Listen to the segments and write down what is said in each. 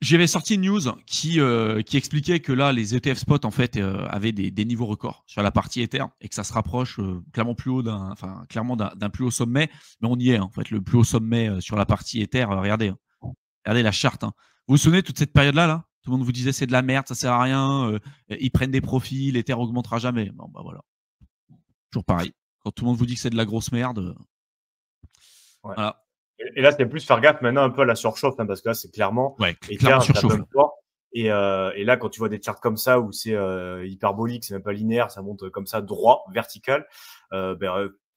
J'avais sorti une news qui expliquait que là, les ETF spot en fait avaient des niveaux records sur la partie Ether et que ça se rapproche clairement plus haut d'un plus haut sommet. Mais on y est, hein, en fait, le plus haut sommet sur la partie Ether. Regardez, hein. Regardez la charte. Hein. Vous vous souvenez de toute cette période-là là. Tout le monde vous disait c'est de la merde, ça sert à rien, ils prennent des profits, l'Ether augmentera jamais. Bon, bah voilà. Toujours pareil. Quand tout le monde vous dit que c'est de la grosse merde, Ouais. voilà. Et là, c'est plus faire gaffe maintenant un peu à la surchauffe, hein, parce que là, c'est clairement clairement surchauffe. Et là, quand tu vois des charts comme ça où c'est hyperbolique, c'est même pas linéaire, ça monte comme ça droit, vertical,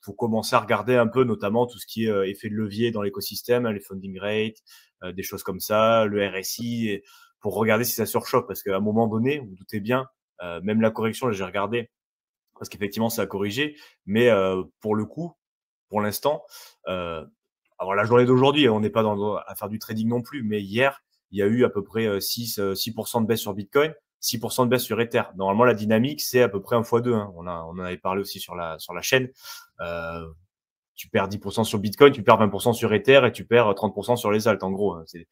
faut commencer à regarder un peu, notamment tout ce qui est effet de levier dans l'écosystème, hein, les funding rates, des choses comme ça, le RSI, et pour regarder si ça surchauffe, parce qu'à un moment donné, vous doutez bien, même la correction, là, j'ai regardé, parce qu'effectivement, ça a corrigé, mais pour le coup, pour l'instant, alors la journée d'aujourd'hui, on n'est pas à faire du trading non plus, mais hier, il y a eu à peu près 6% de baisse sur Bitcoin, 6% de baisse sur Ether. Normalement, la dynamique, c'est à peu près 1 x 2. Hein. On en avait parlé aussi sur la chaîne. Tu perds 10% sur Bitcoin, tu perds 20% sur Ether et tu perds 30% sur les alts, en gros. Hein. C'est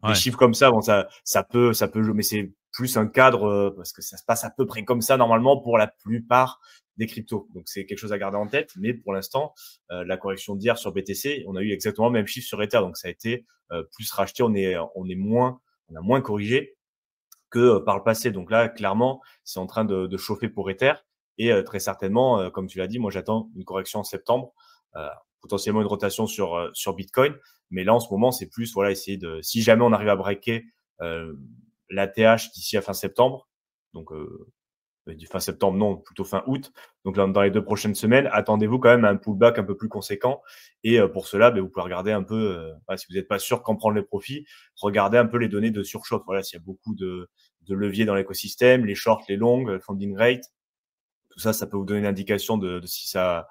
des chiffres comme ça, bon, ça peut jouer, mais c'est plus un cadre parce que ça se passe à peu près comme ça normalement pour la plupart des cryptos. Donc c'est quelque chose à garder en tête. Mais pour l'instant, la correction d'hier sur BTC, on a eu exactement le même chiffre sur Ether, donc ça a été plus racheté. On a moins corrigé que par le passé. Donc là, clairement, c'est en train de chauffer pour Ether et très certainement, comme tu l'as dit, moi j'attends une correction en septembre. Potentiellement une rotation sur Bitcoin. Mais là, en ce moment, c'est plus, voilà, essayer de, si jamais on arrive à breaker l'ATH d'ici à fin septembre, donc fin septembre, non, plutôt fin août, donc dans les 2 prochaines semaines, attendez-vous quand même à un pullback un peu plus conséquent. Et pour cela, vous pouvez regarder un peu, si vous n'êtes pas sûr qu'en prendre les profits, regardez un peu les données de surchauffe. Voilà, s'il y a beaucoup de leviers dans l'écosystème, les shorts, les longs, le funding rate, tout ça, ça peut vous donner une indication de si ça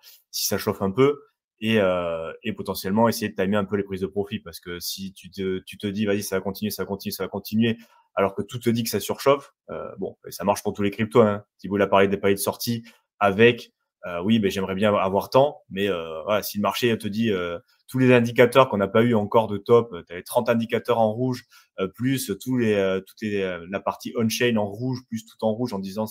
chauffe un peu. Et potentiellement essayer de timer un peu les prises de profit, parce que si tu te dis vas-y, ça va continuer, alors que tout te dit que ça surchauffe, bon, ça marche pour tous les cryptos, hein. Thibaut a parlé des paliers de sortie avec oui, j'aimerais bien avoir tant, mais voilà, si le marché te dit tous les indicateurs qu'on n'a pas eu encore de top, tu as les 30 indicateurs en rouge, plus la partie on-chain en rouge, plus tout en rouge, en disant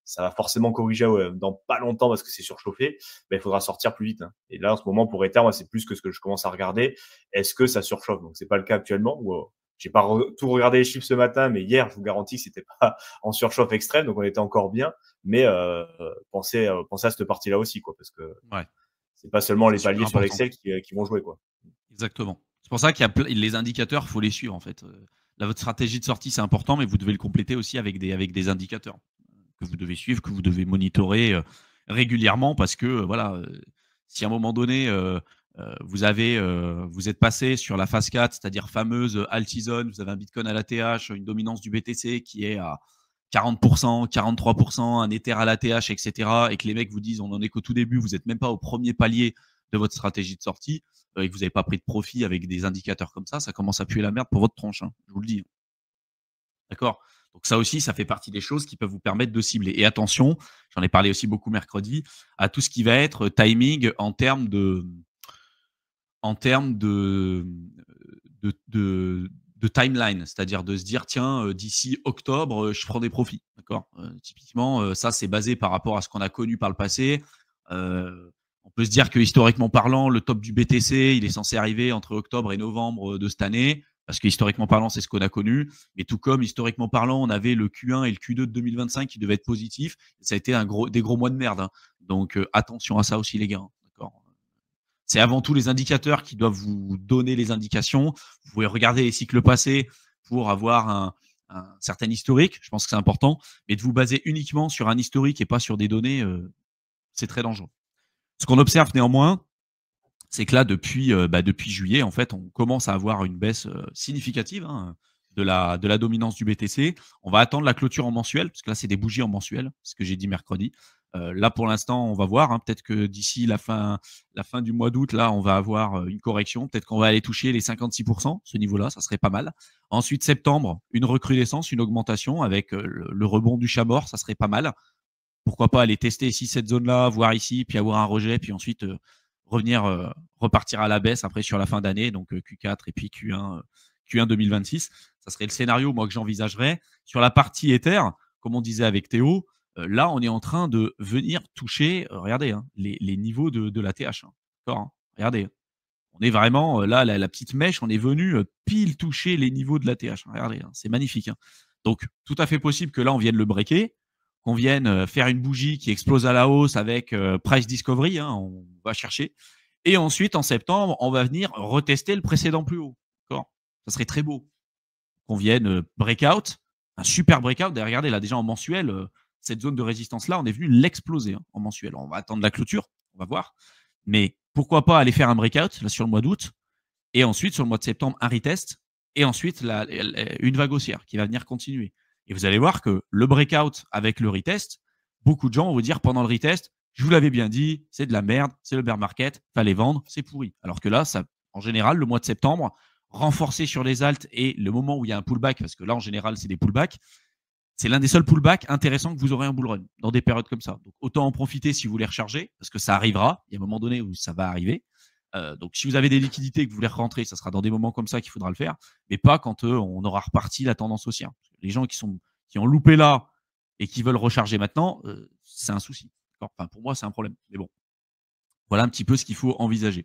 ça va forcément corriger dans pas longtemps parce que c'est surchauffé, il faudra sortir plus vite. Hein. Et là, en ce moment, pour Ether, moi, c'est plus que ce que je commence à regarder. Est-ce que ça surchauffe? Donc, c'est pas le cas actuellement. J'ai pas tout regardé les chiffres ce matin, mais hier, je vous garantis que c'était pas en surchauffe extrême, donc on était encore bien. Mais pensez à cette partie-là aussi, quoi, parce que c'est pas seulement les paliers sur l'Excel qui vont jouer, quoi. Exactement. C'est pour ça qu'il y a les indicateurs, il faut les suivre en fait. Là, votre stratégie de sortie, c'est important, mais vous devez le compléter aussi avec des indicateurs que vous devez suivre, que vous devez monitorer régulièrement, parce que voilà, si à un moment donné vous êtes passé sur la phase 4, c'est-à-dire fameuse alt-season, vous avez un Bitcoin à l'ATH, une dominance du BTC qui est à 40%, 43%, un Ether à l'ATH, etc., et que les mecs vous disent on n'en est qu'au tout début, vous n'êtes même pas au premier palier de votre stratégie de sortie, et que vous n'avez pas pris de profit avec des indicateurs comme ça commence à puer la merde pour votre tronche, hein, je vous le dis. D'accord? Donc ça aussi, ça fait partie des choses qui peuvent vous permettre de cibler. Et attention, j'en ai parlé aussi beaucoup mercredi, à tout ce qui va être timing en termes de timeline, c'est-à-dire de se dire tiens, d'ici octobre, je prends des profits. D'accord? Typiquement, ça c'est basé par rapport à ce qu'on a connu par le passé. On peut se dire que historiquement parlant, le top du BTC, il est censé arriver entre octobre et novembre de cette année, parce que historiquement parlant, c'est ce qu'on a connu. Mais tout comme historiquement parlant, on avait le Q1 et le Q2 de 2025 qui devaient être positifs, ça a été des gros mois de merde. Hein. Donc attention à ça aussi, les gars. D'accord? C'est avant tout les indicateurs qui doivent vous donner les indications. Vous pouvez regarder les cycles passés pour avoir un certain historique. Je pense que c'est important. Mais de vous baser uniquement sur un historique et pas sur des données, c'est très dangereux. Ce qu'on observe néanmoins, c'est que là, depuis juillet, en fait, on commence à avoir une baisse significative de la dominance du BTC. On va attendre la clôture en mensuel, parce que là, c'est des bougies en mensuel, ce que j'ai dit mercredi. Là, pour l'instant, on va voir. Peut-être que d'ici la fin du mois d'août, là, on va avoir une correction. Peut-être qu'on va aller toucher les 56%, ce niveau-là, ça serait pas mal. Ensuite, septembre, une recrudescence, une augmentation avec le rebond du chat mort, ça serait pas mal. Pourquoi pas aller tester ici cette zone-là, voir ici, puis avoir un rejet, puis ensuite repartir à la baisse après sur la fin d'année, donc Q4 et puis Q1 Q1 2026. Ça serait le scénario, moi, que j'envisagerais. Sur la partie Ether, comme on disait avec Théo, là, on est en train de venir toucher, regardez, hein, les niveaux de la TH. Hein. D'accord, hein. Regardez. On est vraiment, là, la petite mèche, on est venu pile toucher les niveaux de la TH. Regardez, hein, c'est magnifique. Hein. Donc, tout à fait possible que là, on vienne le breaker, qu'on vienne faire une bougie qui explose à la hausse avec price discovery. Hein, on va chercher. Et ensuite, en septembre, on va venir retester le précédent plus haut. D'accord. Ça serait très beau qu'on vienne breakout, un super breakout. Et regardez, là, déjà en mensuel, cette zone de résistance-là, on est venu l'exploser hein, en mensuel. On va attendre la clôture, on va voir. Mais pourquoi pas aller faire un breakout là, sur le mois d'août et ensuite, sur le mois de septembre, un retest et ensuite une vague haussière qui va venir continuer. Et vous allez voir que le breakout avec le retest, beaucoup de gens vont vous dire pendant le retest, je vous l'avais bien dit, c'est de la merde, c'est le bear market, fallait vendre, c'est pourri. Alors que là, ça, en général, le mois de septembre, renforcé sur les alts et le moment où il y a un pullback, parce que là, en général, c'est des pullbacks, c'est l'un des seuls pullbacks intéressants que vous aurez un bull run dans des périodes comme ça. Donc, autant en profiter si vous voulez recharger, parce que ça arrivera. Il y a un moment donné où ça va arriver. Donc, si vous avez des liquidités et que vous voulez rentrer, ça sera dans des moments comme ça qu'il faudra le faire, mais pas quand on aura reparti la tendance haussière. Les gens qui ont loupé là et qui veulent recharger maintenant, c'est un souci. Enfin, pour moi, c'est un problème. Mais bon, voilà un petit peu ce qu'il faut envisager.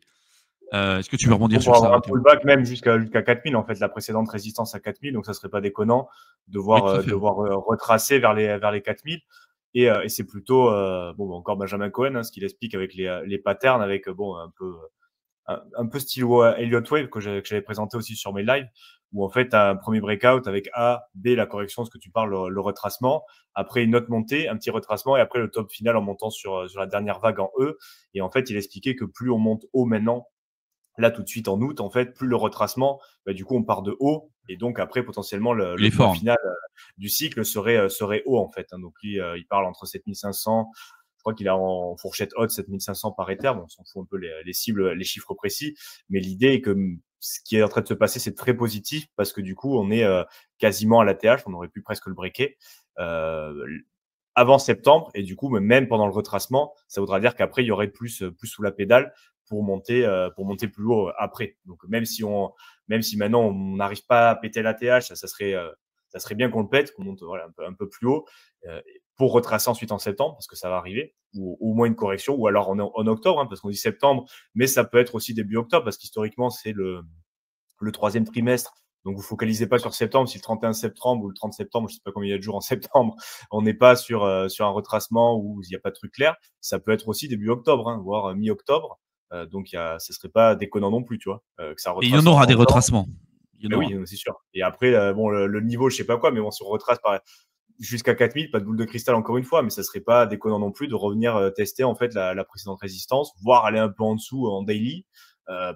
Est-ce que tu veux rebondir sur ça, un Théo? pullback même jusqu'à 4000, en fait, la précédente résistance à 4000, donc ça serait pas déconnant de voir, retracer vers les 4000. Et c'est plutôt, encore Benjamin Cohen, hein, ce qu'il explique avec les patterns, avec un peu style Elliott Wave que j'avais présenté aussi sur mes lives, où en fait, tu as un premier breakout avec A, B, la correction, ce que tu parles, le retracement, après une autre montée, un petit retracement, et après le top final en montant sur la dernière vague en E. Et en fait, il expliquait que plus on monte haut maintenant, là tout de suite en août, en fait, plus le retracement, du coup, on part de haut, et donc après, potentiellement, le point final du cycle serait haut, en fait. Hein. Donc lui, il parle entre 7500, je crois qu'il a en fourchette haute 7500 par Ether. Bon, on s'en fout un peu les cibles, les chiffres précis, mais l'idée est que ce qui est en train de se passer, c'est très positif parce que du coup, on est quasiment à la TH, on aurait pu presque le breaker avant septembre, et du coup, même pendant le retracement, ça voudra dire qu'après, il y aurait plus sous la pédale pour monter plus haut après. Donc même si maintenant on n'arrive pas à péter la TH, ça serait bien qu'on le pète, qu'on monte un peu plus haut pour retracer ensuite en septembre, parce que ça va arriver, ou au moins une correction, ou alors en octobre, hein, parce qu'on dit septembre, mais ça peut être aussi début octobre, parce qu'historiquement c'est le troisième trimestre. Donc, vous focalisez pas sur septembre. Si le 31 septembre ou le 30 septembre, je sais pas combien il y a de jours en septembre, on n'est pas sur un retracement où il n'y a pas de truc clair. Ça peut être aussi début octobre, hein, voire mi-octobre. Donc, ce serait pas déconnant non plus, tu vois. Que ça retrace. Et il y en aura des retracements. Oui, c'est sûr. Et après, le niveau, je sais pas quoi, mais bon, si on retrace jusqu'à 4000, pas de boule de cristal encore une fois, mais ça serait pas déconnant non plus de revenir tester en fait la précédente résistance, voire aller un peu en dessous en daily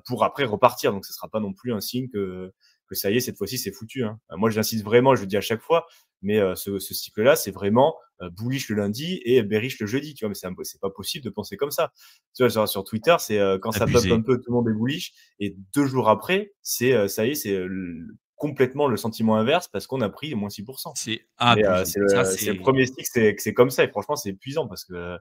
pour après repartir. Donc, ce sera pas non plus un signe que ça y est, cette fois-ci, c'est foutu. Hein. Moi, j'insiste vraiment, je le dis à chaque fois, mais ce cycle-là, c'est vraiment bullish le lundi et bearish le jeudi. Tu vois, mais c'est pas possible de penser comme ça. Tu vois, sur Twitter, c'est quand ça pop un peu, tout le monde est bullish, et 2 jours après, ça y est, c'est complètement le sentiment inverse parce qu'on a pris moins 6%. C'est le premier cycle, c'est comme ça, et franchement, c'est épuisant parce que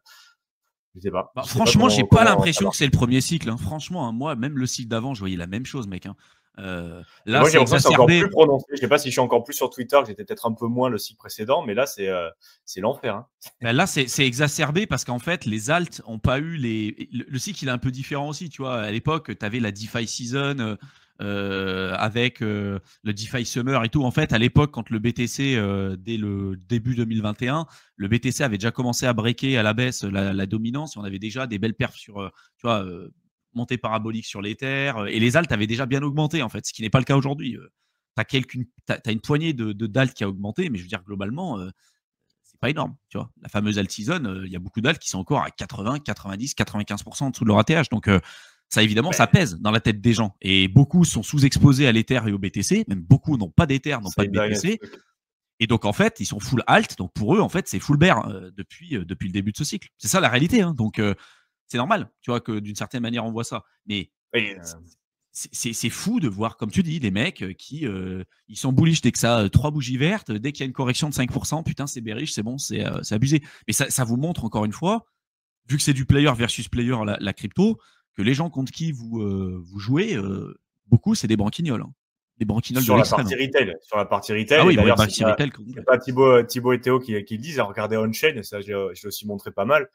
je sais pas. Franchement, j'ai pas l'impression que c'est le premier cycle. Hein. Franchement, hein, moi, même le cycle d'avant, je voyais la même chose, mec. Hein. Là, moi, j'ai l'impression que c'est encore plus prononcé. Je sais pas si je suis encore plus sur Twitter, que j'étais peut-être un peu moins le cycle précédent, mais là, c'est l'enfer. Hein. Ben là, c'est exacerbé parce qu'en fait, les alts ont pas eu le cycle, il est un peu différent aussi. Tu vois, à l'époque, tu avais la DeFi season avec le DeFi Summer et tout. En fait, à l'époque, quand le BTC, dès le début 2021, le BTC avait déjà commencé à breaker à la baisse la dominance, et on avait déjà des belles perfs sur, tu vois, montée parabolique sur l'Ether, et les alts avaient déjà bien augmenté, en fait, ce qui n'est pas le cas aujourd'hui. Tu as une poignée d'alts qui a augmenté, mais je veux dire, globalement, c'est pas énorme. Tu vois, la fameuse alt season, il y a beaucoup d'alts qui sont encore à 80, 90, 95% en dessous de leur ATH. Donc, ça, évidemment, ça pèse dans la tête des gens. Et beaucoup sont sous-exposés à l'Ether et au BTC. Même beaucoup n'ont pas d'Ether, n'ont pas de BTC. Et donc, en fait, ils sont full alt. Donc, pour eux, en fait, c'est full bear depuis le début de ce cycle. C'est ça la réalité. Hein. Donc, c'est normal, tu vois, que d'une certaine manière, on voit ça. Mais c'est fou de voir, comme tu dis, des mecs qui ils sont bullish dès que ça a 3 bougies vertes, dès qu'il y a une correction de 5%, putain, c'est bearish, c'est bon, c'est abusé. Mais ça vous montre, encore une fois, vu que c'est du player versus player, la crypto, que les gens contre qui vous jouez, beaucoup, c'est des branquignoles. Hein. des branquignoles de Sur la l'extrême. partie retail. Sur la partie Ah retail. oui, Et bon, d'ailleurs, partie retail. c'est pas Thibaut et Théo qui le disent. Regardez on-chain, ça, je l'ai aussi montré pas mal.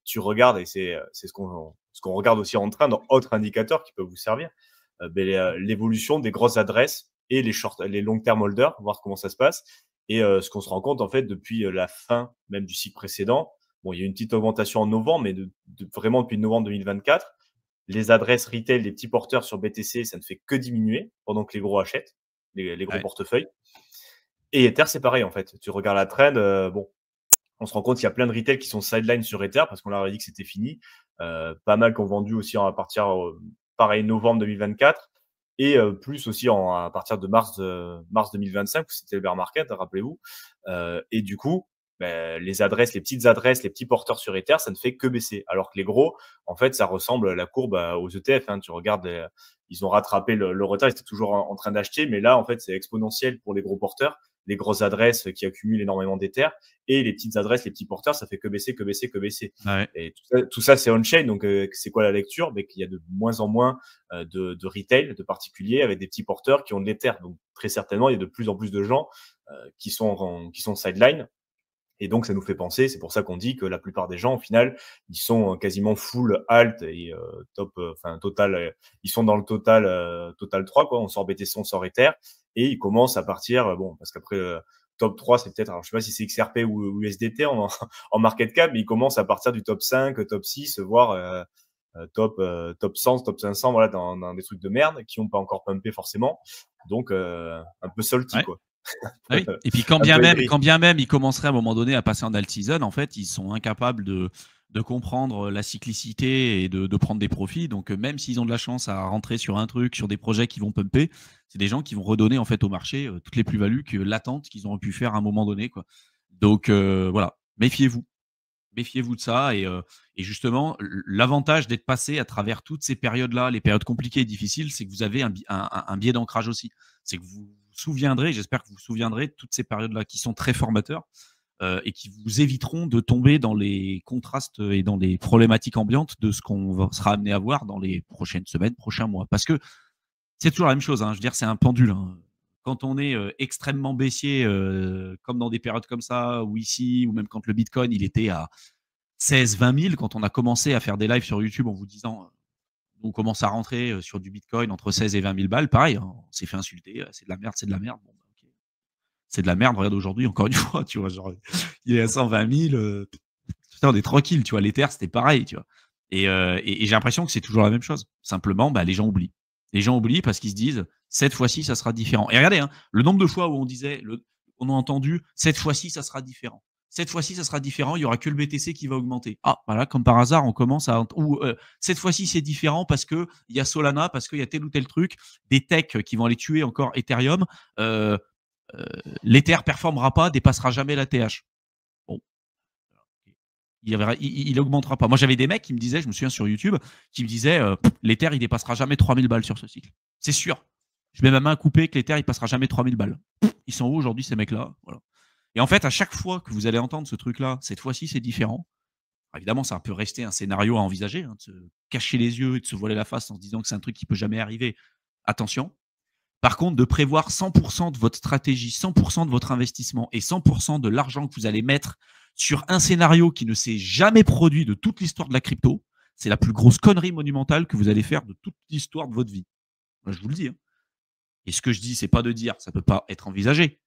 Tu regardes, et c'est ce qu'on regarde aussi en train dans autres indicateurs qui peuvent vous servir. L'évolution des grosses adresses et les long-term holders, voir comment ça se passe. Et ce qu'on se rend compte, en fait, depuis la fin même du cycle précédent, bon, il y a eu une petite augmentation en novembre, mais vraiment depuis novembre 2024, les adresses retail, les petits porteurs sur BTC, ça ne fait que diminuer pendant que les gros achètent, les gros portefeuilles. Et Ether, c'est pareil, en fait. Tu regardes la trend, bon, on se rend compte qu'il y a plein de retail qui sont sideline sur Ether parce qu'on leur a dit que c'était fini. Pas mal qui ont vendu aussi à partir, pareil, novembre 2024 et plus aussi à partir de mars 2025 où c'était le bear market, rappelez-vous. Et du coup, les petites adresses, les petits porteurs sur Ether, ça ne fait que baisser. Alors que les gros, en fait, ça ressemble la courbe aux ETF. Tu regardes, ils ont rattrapé le retard, ils étaient toujours en train d'acheter, mais là, en fait, c'est exponentiel pour les gros porteurs, les grosses adresses qui accumulent énormément d'Ether, et les petites adresses, les petits porteurs, ça fait que baisser, que baisser, que baisser. Ouais. Et tout ça c'est on-chain. Donc, c'est quoi la lecture? Qu'il y a de moins en moins de retail, de particuliers avec des petits porteurs qui ont de l'Ether. Donc, très certainement, il y a de plus en plus de gens qui sont sideline. Et donc, ça nous fait penser, c'est pour ça qu'on dit que la plupart des gens, au final, ils sont quasiment full alt et total. Ils sont dans le total 3, quoi. On sort BTC, on sort Ether, et ils commencent à partir, bon, parce qu'après, top 3, c'est peut-être, alors je sais pas si c'est XRP ou USDT en market cap, mais ils commencent à partir du top 5, top 6, voire top 100, top 500, voilà, dans des trucs de merde qui n'ont pas encore pumpé forcément. Donc, un peu salty, quoi. Ah oui. Et puis quand bien même ils commenceraient à un moment donné à passer en alt season, en fait, ils sont incapables de comprendre la cyclicité et de prendre des profits. Donc même s'ils ont de la chance à rentrer sur un truc, sur des projets qui vont pumper, c'est des gens qui vont redonner en fait au marché toutes les plus-values latentes qu'ils ont pu faire à un moment donné, quoi. Donc voilà, méfiez-vous. Méfiez-vous de ça. Et justement, l'avantage d'être passé à travers toutes ces périodes-là, les périodes compliquées et difficiles, c'est que vous avez un biais d'ancrage aussi. C'est que vous vous souviendrez, j'espère que vous vous souviendrez de toutes ces périodes-là qui sont très formateurs et qui vous éviteront de tomber dans les contrastes et dans les problématiques ambiantes de ce qu'on sera amené à voir dans les prochaines semaines, prochains mois. Parce que c'est toujours la même chose. Je veux dire, c'est un pendule. Quand on est extrêmement baissier, comme dans des périodes comme ça, ou ici, ou même quand le Bitcoin il était à 16, 20 000, quand on a commencé à faire des lives sur YouTube en vous disant, on commence à rentrer sur du Bitcoin entre 16 et 20 000 balles, pareil, on s'est fait insulter, c'est de la merde, c'est de la merde. Bon, okay. C'est de la merde, regarde aujourd'hui, encore une fois, tu vois, genre, il est à 120 000, putain, on est tranquille, tu vois, l'Ether, c'était pareil, tu vois. Et j'ai l'impression que c'est toujours la même chose. Simplement, les gens oublient. Les gens oublient parce qu'ils se disent, cette fois-ci, ça sera différent. Et regardez, le nombre de fois où on disait, on a entendu, cette fois-ci, ça sera différent. Cette fois-ci, ça sera différent, il n'y aura que le BTC qui va augmenter. Ah, voilà, comme par hasard, on commence à... Ou cette fois-ci, c'est différent parce qu'il y a Solana, parce qu'il y a tel ou tel truc, des techs qui vont aller tuer encore Ethereum. L'Ether ne performera pas, dépassera jamais la TH. Bon, il augmentera pas. Moi, j'avais des mecs qui me disaient, je me souviens sur YouTube, qui me disaient l'Ether, il dépassera jamais 3000 balles sur ce cycle. C'est sûr. Je mets ma main à couper que l'Ether, il passera jamais 3000 balles. Ils sont où aujourd'hui, ces mecs-là? Voilà. Et en fait, à chaque fois que vous allez entendre ce truc-là, cette fois-ci, c'est différent. Évidemment, ça peut rester un scénario à envisager, de se cacher les yeux et de se voiler la face en se disant que c'est un truc qui peut jamais arriver. Attention. Par contre, de prévoir 100% de votre stratégie, 100% de votre investissement et 100% de l'argent que vous allez mettre sur un scénario qui ne s'est jamais produit de toute l'histoire de la crypto, c'est la plus grosse connerie monumentale que vous allez faire de toute l'histoire de votre vie. Je vous le dis. Et ce que je dis, c'est pas de dire ça peut pas être envisagé.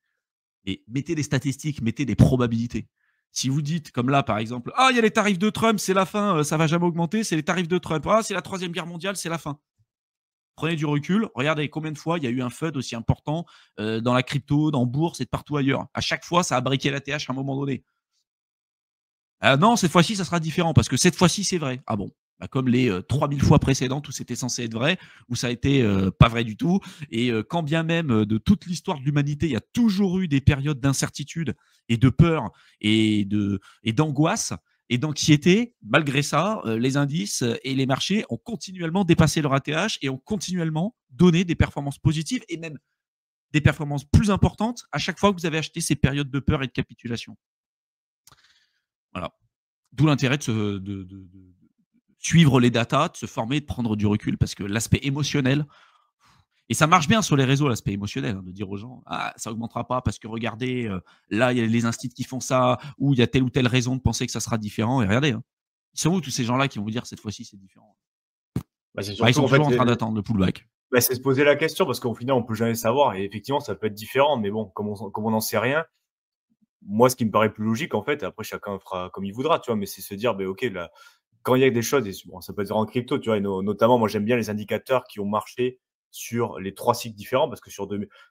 Et mettez des statistiques, mettez des probabilités. Si vous dites, comme là, par exemple, il y a les tarifs de Trump, c'est la fin, ça va jamais augmenter, c'est les tarifs de Trump. C'est la troisième guerre mondiale, c'est la fin. Prenez du recul, regardez combien de fois il y a eu un FUD aussi important dans la crypto, dans la bourse et de partout ailleurs. À chaque fois, ça a briqué la TH à un moment donné. Non, cette fois-ci, ça sera différent parce que cette fois-ci, c'est vrai. Ah bon, comme les 3000 fois précédentes où c'était censé être vrai, où ça a été pas vrai du tout. Et quand bien même de toute l'histoire de l'humanité, il y a toujours eu des périodes d'incertitude et de peur et d'angoisse et d'anxiété. Malgré ça, les indices et les marchés ont continuellement dépassé leur ATH et ont continuellement donné des performances positives et même des performances plus importantes à chaque fois que vous avez acheté ces périodes de peur et de capitulation. Voilà. D'où l'intérêt de suivre les datas, de se former, de prendre du recul, parce que l'aspect émotionnel, Et ça marche bien sur les réseaux, l'aspect émotionnel, hein, de dire aux gens, ah, ça augmentera pas parce que regardez, là, il y a les instituts qui font ça, ou il y a telle ou telle raison de penser que ça sera différent. Et regardez, hein, ils sont où tous ces gens-là qui vont vous dire cette fois-ci c'est différent? Bah, c'est Bah, ils surtout sont en fait, toujours en train d'attendre le pullback. bah, c'est se poser la question parce qu'au final, on peut jamais savoir et effectivement, ça peut être différent, mais bon, comme on n'en sait rien, moi, ce qui me paraît plus logique, en fait, après chacun fera comme il voudra, tu vois, mais c'est se dire, ben OK, là, quand il y a des choses, et bon, ça peut être en crypto, tu vois, et notamment, moi, j'aime bien les indicateurs qui ont marché sur les 3 cycles différents parce que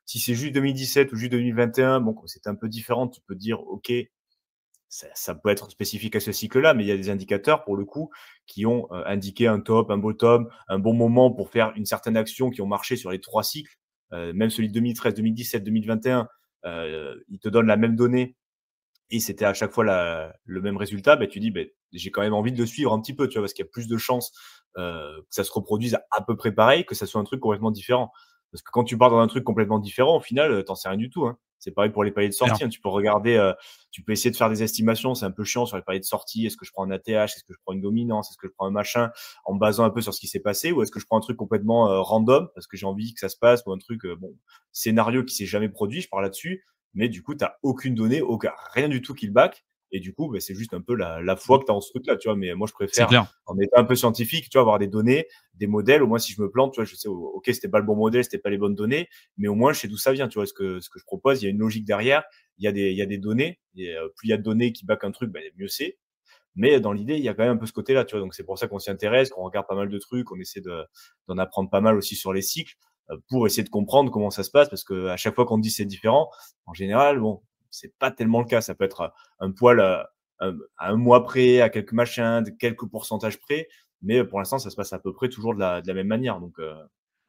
si c'est juste 2017 ou juste 2021, bon, c'était un peu différent, tu peux dire, OK, ça peut être spécifique à ce cycle-là, mais il y a des indicateurs, pour le coup, qui ont indiqué un top, un bottom, un bon moment pour faire une certaine action qui ont marché sur les 3 cycles. Même celui de 2013, 2017, 2021, il te donne la même donnée et c'était à chaque fois le même résultat. Ben, tu dis, ben, j'ai quand même envie de le suivre un petit peu, tu vois, parce qu'il y a plus de chances que ça se reproduise à peu près pareil, que ça soit un truc complètement différent. Parce que quand tu pars dans un truc complètement différent, au final, t'en sais rien du tout, hein. C'est pareil pour les paliers de sortie, hein. Tu peux regarder, tu peux essayer de faire des estimations. C'est un peu chiant sur les paliers de sortie. Est-ce que je prends un ATH? Est-ce que je prends une dominance? Est-ce que je prends un machin? En me basant un peu sur ce qui s'est passé, ou est-ce que je prends un truc complètement random parce que j'ai envie que ça se passe, ou un truc, bon, scénario qui s'est jamais produit, je pars là-dessus, mais du coup, tu n'as aucune donnée, rien du tout qui le back. Et du coup, bah, c'est juste un peu la foi que tu as en ce truc-là, tu vois. Mais moi, je C'est préfère, clair. en étant un peu scientifique, tu vois, avoir des données, des modèles. Au moins, si je me plante, tu vois, je sais, OK, c'était pas le bon modèle, c'était pas les bonnes données, mais au moins, je sais d'où ça vient, tu vois. Ce que je propose, il y a une logique derrière, il y a des données. Et plus il y a de données qui back un truc, bah, mieux c'est. Mais dans l'idée, il y a quand même un peu ce côté-là, tu vois. Donc, c'est pour ça qu'on s'y intéresse, qu'on regarde pas mal de trucs, on essaie d'en apprendre pas mal aussi sur les cycles pour essayer de comprendre comment ça se passe, parce que à chaque fois qu'on dit c'est différent, en général, bon, c'est pas tellement le cas. Ça peut être un poil à un mois près, à quelques machins, de quelques pourcentages près, mais pour l'instant, ça se passe à peu près toujours de la même manière. Donc,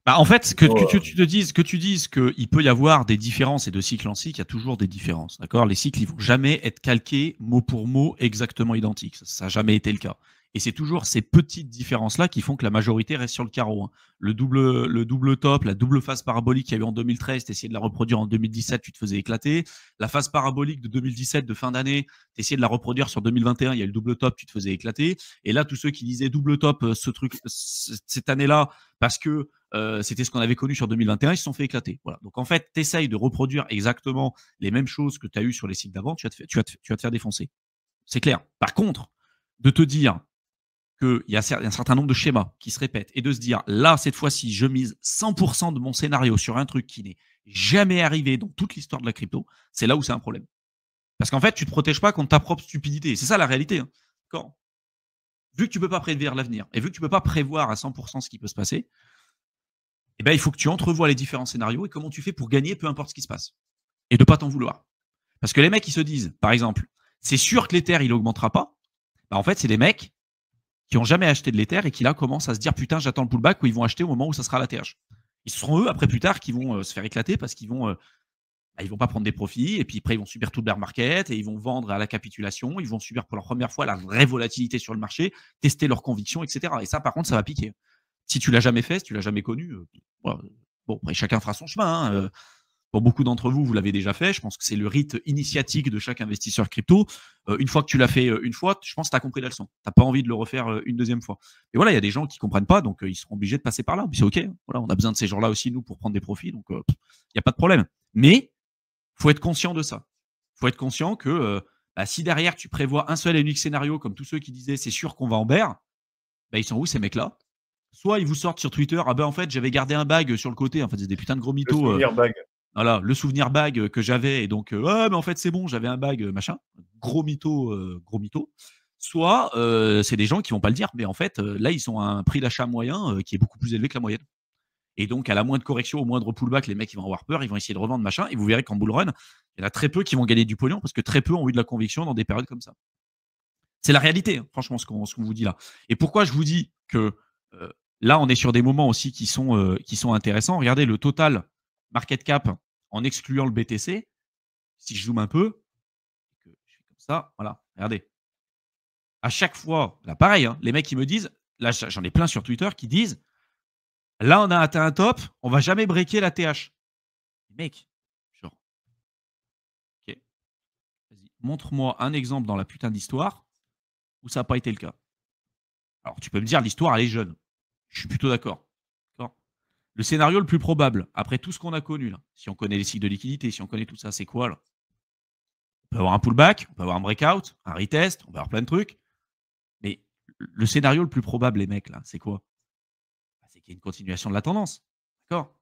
Bah, en fait, plutôt, que tu dises qu'il peut y avoir des différences et de cycle en cycle, il y a toujours des différences. D'accord. Les cycles, ils vont jamais être calqués mot pour mot exactement identiques. Ça n'a jamais été le cas. Et c'est toujours ces petites différences-là qui font que la majorité reste sur le carreau, hein. Le double top, la double phase parabolique qu'il y a eu en 2013, tu essayais de la reproduire en 2017, tu te faisais éclater. La phase parabolique de 2017 de fin d'année, tu essayais de la reproduire sur 2021, il y a eu le double top, tu te faisais éclater. Et là, tous ceux qui disaient double top, cette année-là, parce que c'était ce qu'on avait connu sur 2021, ils se sont fait éclater. Voilà. Donc en fait, tu essayes de reproduire exactement les mêmes choses que tu as eues sur les cycles d'avant, tu vas te faire défoncer. C'est clair. Par contre, de te dire qu'il y a un certain nombre de schémas qui se répètent et de se dire, là, cette fois-ci, je mise 100% de mon scénario sur un truc qui n'est jamais arrivé dans toute l'histoire de la crypto, c'est là où c'est un problème. Parce qu'en fait, tu ne te protèges pas contre ta propre stupidité. C'est ça la réalité, hein. Quand, vu que tu ne peux pas prévoir l'avenir et vu que tu ne peux pas prévoir à 100% ce qui peut se passer, eh ben, il faut que tu entrevoies les différents scénarios et comment tu fais pour gagner, peu importe ce qui se passe. Et de ne pas t'en vouloir. Parce que les mecs, ils se disent, par exemple, c'est sûr que l'Ether, il augmentera pas. Bah, en fait, c'est des mecs qui n'ont jamais acheté de l'Ether et qui là commencent à se dire, putain, j'attends le pullback où ils vont acheter au moment où ça sera la TH. Ils seront eux, après plus tard, qui vont se faire éclater parce qu'ils vont, ils vont pas prendre des profits et puis après, ils vont subir tout le bear market et ils vont vendre à la capitulation. Ils vont subir pour la première fois la vraie volatilité sur le marché, tester leurs convictions, etc. Et ça, par contre, ça va piquer. Si tu l'as jamais fait, si tu l'as jamais connu, bon, après, chacun fera son chemin, hein. Pour beaucoup d'entre vous, vous l'avez déjà fait. Je pense que c'est le rite initiatique de chaque investisseur crypto. Une fois que tu l'as fait une fois, je pense que tu as compris la leçon. Tu n'as pas envie de le refaire une deuxième fois. Et voilà, il y a des gens qui ne comprennent pas, donc ils seront obligés de passer par là. Mais c'est OK. Voilà, on a besoin de ces gens-là aussi, nous, pour prendre des profits. Donc, il n'y a pas de problème. Mais il faut être conscient de ça. Il faut être conscient que si derrière, tu prévois un seul et unique scénario, comme tous ceux qui disaient c'est sûr qu'on va en bear, ils sont où ces mecs-là? Soit ils vous sortent sur Twitter, ah ben en fait, j'avais gardé un bag sur le côté. En fait, c'est des putains de gros le mythos. souvenir bag. Voilà, le souvenir bag que j'avais, et donc, mais en fait, c'est bon, j'avais un bag, machin. Gros mytho, gros mytho. Soit c'est des gens qui vont pas le dire, mais en fait, là, ils ont un prix d'achat moyen qui est beaucoup plus élevé que la moyenne. Et donc, à la moindre correction, au moindre pullback, les mecs, ils vont avoir peur, ils vont essayer de revendre, machin. Et vous verrez qu'en bull run, il y en a très peu qui vont gagner du pognon parce que très peu ont eu de la conviction dans des périodes comme ça. C'est la réalité, hein, franchement, ce qu'on vous dit là. Et pourquoi je vous dis que là, on est sur des moments aussi qui sont intéressants. Regardez le total market cap en excluant le BTC. Si je zoome un peu, que je fais comme ça, voilà, regardez. À chaque fois, là, pareil, hein, les mecs qui me disent, là, j'en ai plein sur Twitter qui disent, là, on a atteint un top, on va jamais breaker la TH. Mec, genre, ok, vas-y, montre-moi un exemple dans la putain d'histoire où ça n'a pas été le cas. Alors, tu peux me dire, l'histoire, elle est jeune. Je suis plutôt d'accord. Le scénario le plus probable, après tout ce qu'on a connu, là, si on connaît les cycles de liquidité, si on connaît tout ça, c'est quoi là? On peut avoir un pullback, on peut avoir un breakout, un retest, on peut avoir plein de trucs. Mais le scénario le plus probable, les mecs, là, c'est quoi? C'est qu'il y a une continuation de la tendance. D'accord?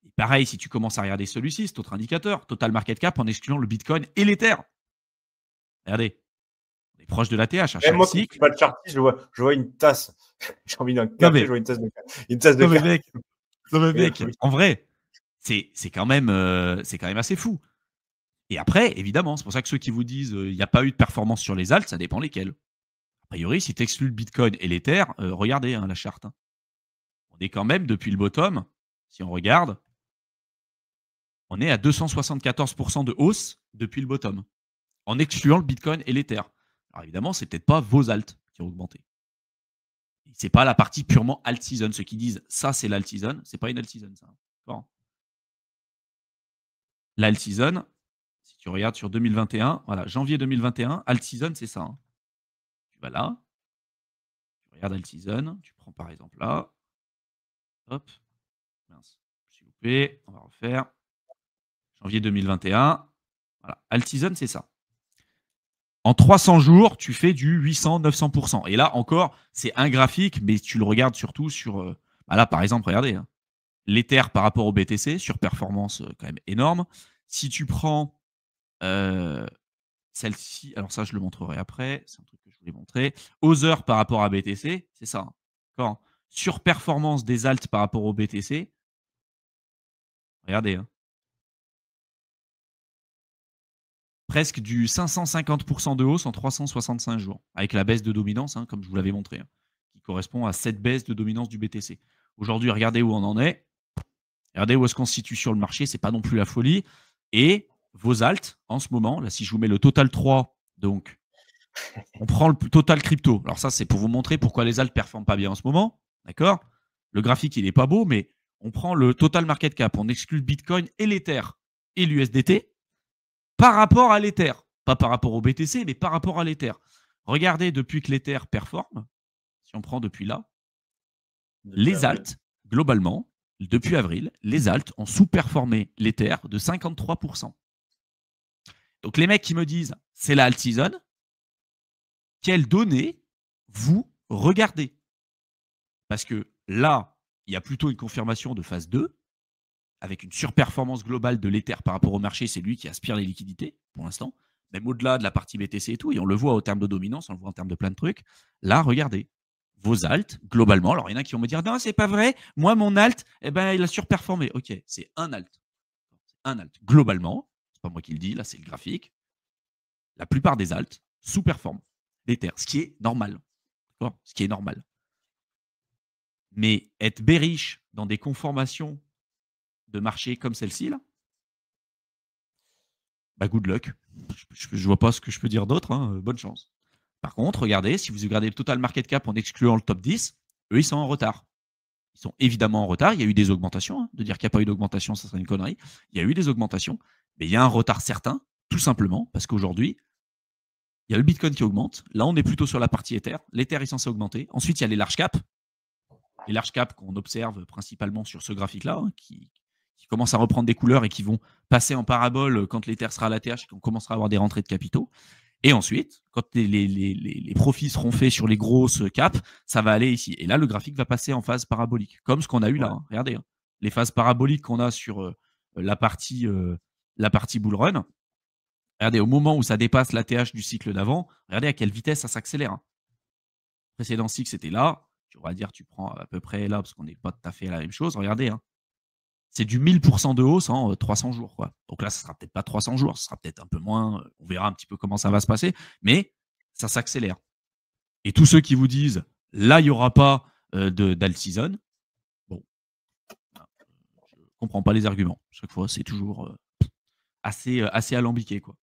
Et pareil, si tu commences à regarder celui-ci, cet autre indicateur, total market cap en excluant le Bitcoin et l'Ether. Regardez, on est proche de la TH à Même chaque moi, quand je suis cycle. pas de chartiste, je vois une tasse. J'ai envie d'un Non café, je mais, vois une tasse de non mais café. mec, non mais Et, mec, oui. en vrai, c'est quand même assez fou. Et après, évidemment, c'est pour ça que ceux qui vous disent il n'y a pas eu de performance sur les alts, ça dépend lesquels. A priori, si tu exclues le Bitcoin et l'Ether, regardez la charte. Hein. On est quand même depuis le bottom, si on regarde, on est à 274% de hausse depuis le bottom, en excluant le Bitcoin et l'Ether. Alors évidemment, c'est peut-être pas vos alts qui ont augmenté. C'est pas la partie purement alt season. Ceux qui disent ça, c'est l'alt season, c'est pas une alt season, ça. Bon. L'alt season, si tu regardes sur 2021, voilà, janvier 2021, alt season, c'est ça. Hein. Tu vas là, tu regardes alt season, tu prends par exemple là, hop, mince, je suis loupé, on va refaire. Janvier 2021, voilà, alt season, c'est ça. En 300 jours, tu fais du 800-900%. Et là, encore, c'est un graphique, mais tu le regardes surtout sur. Là, par exemple, regardez, hein, l'Ether par rapport au BTC, sur performance quand même énorme. Si tu prends celle-ci, alors ça, je le montrerai après, c'est un truc que je voulais montrer. Other par rapport à BTC, c'est ça. Hein. Sur performance des alts par rapport au BTC, regardez. Hein. Presque du 550% de hausse en 365 jours, avec la baisse de dominance, hein, comme je vous l'avais montré, hein, qui correspond à cette baisse de dominance du BTC. Aujourd'hui, regardez où on en est. Regardez où est-ce qu'on se situe sur le marché, c'est pas non plus la folie. Et vos alts, en ce moment, là, si je vous mets le total 3, donc on prend le total crypto. Alors ça, c'est pour vous montrer pourquoi les alts ne performent pas bien en ce moment. D'accord? Le graphique, il n'est pas beau, mais on prend le total market cap, on exclut le Bitcoin et l'Ether et l'USDT par rapport à l'Ether. Pas par rapport au BTC, mais par rapport à l'Ether. Regardez, depuis que l'Ether performe, si on prend depuis là, les alts, globalement, depuis avril, les alts ont sous-performé l'Ether de 53%. Donc les mecs qui me disent c'est la alt season, quelles données vous regardez? Parce que là, il y a plutôt une confirmation de phase 2, avec une surperformance globale de l'Ether par rapport au marché, c'est lui qui aspire les liquidités pour l'instant, même au-delà de la partie BTC et tout, et on le voit au terme de dominance, on le voit en termes de plein de trucs. Là, regardez, vos alts, globalement, alors il y en a qui vont me dire non, c'est pas vrai, moi mon alt, il a surperformé. Ok, c'est un alt. Un alt. Globalement, c'est pas moi qui le dis, là c'est le graphique, la plupart des alts sous-performent l'Ether, ce qui est normal. Ce qui est normal. Mais être bearish dans des conformations de marché comme celle-ci, là, good luck. Je ne vois pas ce que je peux dire d'autre. Hein. Bonne chance. Par contre, regardez, si vous regardez le total market cap en excluant le top 10, eux, ils sont en retard. Ils sont évidemment en retard. Il y a eu des augmentations. Hein. De dire qu'il n'y a pas eu d'augmentation, ça serait une connerie. Il y a eu des augmentations, mais il y a un retard certain, tout simplement, parce qu'aujourd'hui, il y a le Bitcoin qui augmente. Là, on est plutôt sur la partie Ether. L'Ether est censé augmenter. Ensuite, il y a les large caps. Les large caps qu'on observe principalement sur ce graphique-là, hein, qui commencent à reprendre des couleurs et qui vont passer en parabole quand l'Ether sera à la TH et qu'on commencera à avoir des rentrées de capitaux. Et ensuite, quand les profits seront faits sur les grosses caps, ça va aller ici. Et là, le graphique va passer en phase parabolique, comme ce qu'on a eu là. Hein. Regardez, hein. Les phases paraboliques qu'on a sur la partie bull run. Regardez, au moment où ça dépasse la TH du cycle d'avant, regardez à quelle vitesse ça s'accélère. Hein. Précédent cycle, c'était là. On va dire, tu prends à peu près là, parce qu'on n'est pas tout à fait à la même chose. Regardez, hein. C'est du 1000% de hausse en 300 jours. Quoi. Donc là, ce ne sera peut-être pas 300 jours, ce sera peut-être un peu moins. On verra un petit peu comment ça va se passer, mais ça s'accélère. Et tous ceux qui vous disent, là, il n'y aura pas d'alt season, bon, je ne comprends pas les arguments. Chaque fois, c'est toujours assez alambiqué. Quoi.